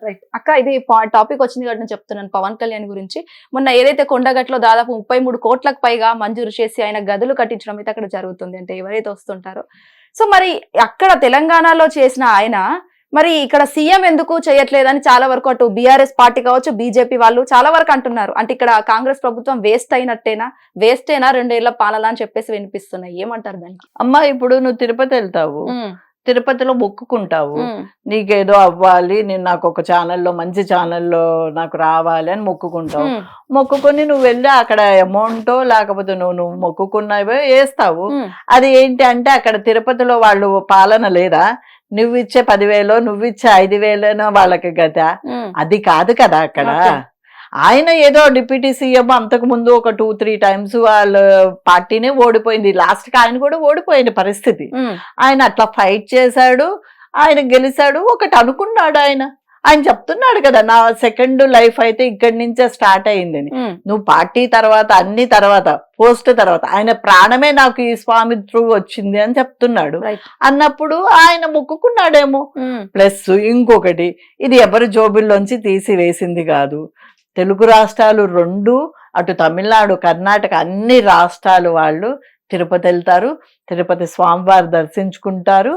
Right అక్క, ఇది topic వచ్చింది కాబట్టి నేను చెప్తున్నాను. పవన్ కళ్యాణ్ గురించి మొన్న ఏదైతే కొండగట్లో దాదాపు 33 కోట్లకు పైగా మంజూరు చేసి ఆయన గదులు కట్టించడం అయితే అక్కడ జరుగుతుంది, అంటే ఎవరైతే వస్తుంటారో. సో మరి అక్కడ తెలంగాణలో చేసిన ఆయన మరి ఇక్కడ సీఎం ఎందుకు చేయట్లేదని చాలా వరకు అటు బీఆర్ఎస్ పార్టీ కావచ్చు, బీజేపీ వాళ్ళు చాలా వరకు అంటున్నారు. అంటే ఇక్కడ కాంగ్రెస్ ప్రభుత్వం వేస్టేనా 2 ఏళ్ల పాలన అని చెప్పేసి వినిపిస్తున్నాయి. ఏమంటారు దానికి? అమ్మా, ఇప్పుడు నువ్వు తిరుపతి వెళ్తావు, తిరుపతిలో మొక్కుకుంటావు, నీకేదో అవ్వాలి, నేను నాకు ఒక ఛానల్లో మంచి ఛానల్లో నాకు రావాలి అని మొక్కుకుంటావు. మొక్కుకొని నువ్వు వెళ్ళి అక్కడ అమౌంటో లేకపోతే నువ్వు మొక్కుకున్నావో వేస్తావు. అది ఏంటి అంటే అక్కడ తిరుపతిలో వాళ్ళు పాలన లేదా? నువ్విచ్చే 10,000 నువ్విచ్చే 5,000 వాళ్ళకి గత అది కాదు కదా అక్కడ. ఆయన ఏదో డిప్యూటీ సీఎం అంతకు ముందు ఒక 2-3 టైమ్స్ వాళ్ళ పార్టీనే ఓడిపోయింది. లాస్ట్ కి ఆయన కూడా ఓడిపోయిన పరిస్థితి. ఆయన అట్లా ఫైట్ చేశాడు, ఆయన గెలిచాడు. ఒకటి అనుకున్నాడు ఆయన చెప్తున్నాడు కదా, నా సెకండ్ లైఫ్ అయితే ఇక్కడి నుంచే స్టార్ట్ అయిందని. నువ్వు పార్టీ తర్వాత అన్ని తర్వాత పోస్ట్ తర్వాత ఆయన ప్రాణమే నాకు ఈ స్వామి త్రూ వచ్చింది అని చెప్తున్నాడు. అన్నప్పుడు ఆయన మొక్కుకున్నాడేమో. ప్లస్ ఇంకొకటి, ఇది ఎవరి జోబుల్లోంచి తీసివేసింది కాదు. తెలుగు రాష్ట్రాలు 2, అటు తమిళనాడు, కర్ణాటక అన్ని రాష్ట్రాలు వాళ్ళు తిరుపతి వెళ్తారు, తిరుపతి స్వామివారు దర్శించుకుంటారు.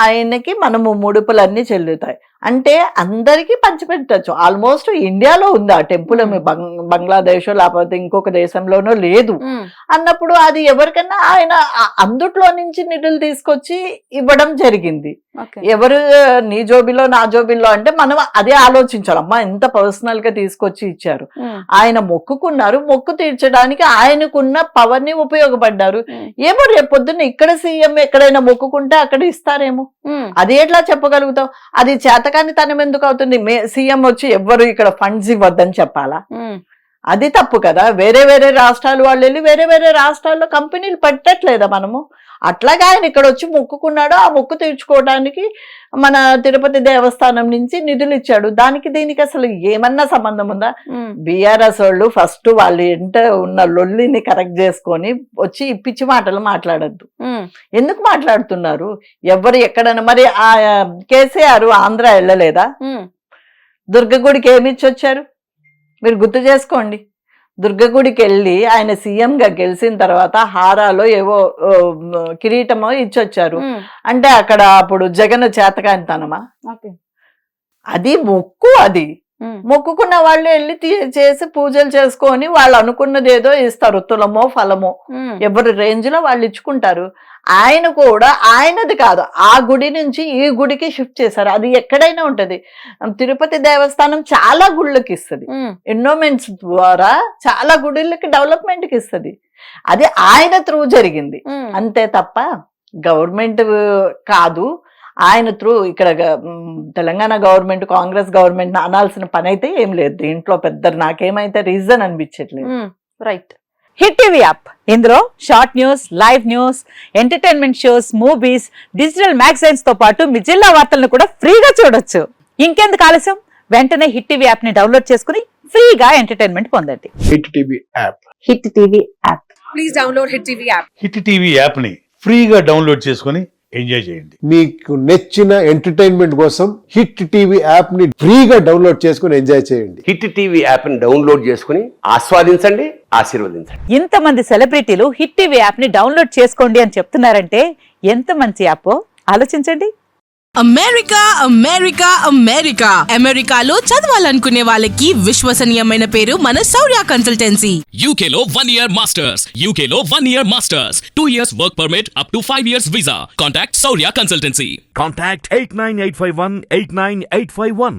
ఆయనకి మనము ముడుపులన్నీ చెల్లుతాయి. అంటే అందరికీ పంచిపెట్టచ్చు. ఆల్మోస్ట్ ఇండియాలో ఉంది ఆ టెంపుల్, బంగ్లాదేశ్ లేకపోతే ఇంకొక దేశంలోనో లేదు. అన్నప్పుడు అది ఎవరికైనా ఆయన అందుట్లో నుంచి నిధులు తీసుకొచ్చి ఇవ్వడం జరిగింది. ఎవరు నీ జోబిలో నా జోబిలో అంటే మనం అదే ఆలోచించాలి. అమ్మా, ఎంత పర్సనల్ గా తీసుకొచ్చి ఇచ్చారు. ఆయన మొక్కుకున్నారు, మొక్కు తీర్చడానికి ఆయనకున్న పవర్ ని ఉపయోగపడ్డారు. ఏమో రేపు పొద్దున్న ఇక్కడ సీఎం ఎక్కడైనా మొక్కుకుంటే అక్కడ ఇస్తారేమో. అది ఎట్లా చెప్పగలుగుతావు? అది చేతకాని తనం ఎందుకు అవుతుంది? సీఎం వచ్చి ఎవ్వరు ఇక్కడ ఫండ్స్ ఇవ్వద్దని చెప్పాలా? అది తప్పు కదా. వేరే వేరే రాష్ట్రాలు వాళ్ళు వెళ్ళి వేరే వేరే రాష్ట్రాల్లో కంపెనీలు పెట్టట్లేదా మనము? అట్లాగా ఆయన ఇక్కడ వచ్చి మొక్కుకున్నాడు, ఆ మొక్కు తీర్చుకోవడానికి మన తిరుపతి దేవస్థానం నుంచి నిధులు ఇచ్చాడు. దానికి దీనికి అసలు ఏమన్నా సంబంధం ఉందా? బీఆర్ఎస్ వాళ్ళు ఫస్ట్ వాళ్ళు ఎంత ఉన్న లొల్లిని కరెక్ట్ చేసుకొని వచ్చి పిచ్చి మాటలు మాట్లాడద్దు. ఎందుకు మాట్లాడుతున్నారు? ఎవరు ఎక్కడైనా మరి ఆ కేసీఆర్ ఆంధ్ర వెళ్ళలేదా? దుర్గగుడికి ఏమి ఇచ్చొచ్చారు మీరు గుర్తు చేసుకోండి. దుర్గగుడికి వెళ్ళి ఆయన సీఎం గా గెలిచిన తర్వాత హారాలో ఏవో కిరీటమో ఇచ్చొచ్చారు. అంటే అక్కడ అప్పుడు జగన్ చేతకానితనమా? అది మొక్కు. అది మొక్కుకున్న వాళ్ళు వెళ్ళి చేసి పూజలు చేసుకొని వాళ్ళు అనుకున్నది ఏదో ఇస్తారు, తులమో ఫలమో ఎవరి రేంజ్ లో వాళ్ళు ఇచ్చుకుంటారు. ఆయన కూడా ఆయనది కాదు, ఆ గుడి నుంచి ఈ గుడికి షిఫ్ట్ చేశారు. అది ఎక్కడైనా ఉంటది. తిరుపతి దేవస్థానం చాలా గుళ్ళకి ఇస్తుంది, ఎన్నోమెంట్స్ ద్వారా చాలా గుడిలకి డెవలప్మెంట్ కి ఇస్తుంది. అది ఆయన త్రూ జరిగింది అంతే తప్ప గవర్నమెంట్ కాదు. ఆయన త్రూ ఇక్కడ తెలంగాణ గవర్నమెంట్, కాంగ్రెస్ గవర్నమెంట్ అనాల్సిన పని అయితే ఏం లేదు దీంట్లో. పెద్ద నాకేమైతే రీజన్ అనిపించట్లేదు. రైట్. హిట్ టీవీ యాప్, ఇందులో short news, live news, entertainment shows, movies, digital magazines తో పాటు మీ జిల్లా వార్తలను కూడా ఫ్రీగా చూడొచ్చు. ఇంకెందుకు ఆలస్యం, వెంటనే హిట్ టీవీ యాప్ ని డౌన్లోడ్ చేసుకుని ఫ్రీగా ఎంటర్టైన్మెంట్ పొందండి. Hit TV app. Hit TV app. Please download hit TV app. Hit TV app ని ఫ్రీగా డౌన్లోడ్ చేసుకుని ఎంజాయ్ చేయండి. మీకు నచ్చిన ఎంటర్టైన్మెంట్ కోసం హిట్ టీవీ యాప్ ని ఫ్రీగా డౌన్లోడ్ చేసుకుని ఎంజాయ్ చేయండి. హిట్ టీవీ యాప్ ని డౌన్లోడ్ చేసుకుని ఆస్వాదించండి, ఆశీర్వదించండి. ఇంతమంది సెలబ్రిటీలు హిట్ టీవీ యాప్ ని డౌన్లోడ్ చేసుకోండి అని చెప్తున్నారంటే ఎంత మంచి యాప్ ఆలోచించండి. అమెరికా అమెరికా అమెరికా అమెరికాలో చదవాలనుకునే వాళ్ళకి విశ్వసనీయమైన పేరు మన శౌర్య కన్సల్టెన్సీ. UK లో 1 year masters, UK లో 1 year masters, 2 years work permit up to 5 years visa. Contact Shaurya Consultancy. Contact 89851 89851.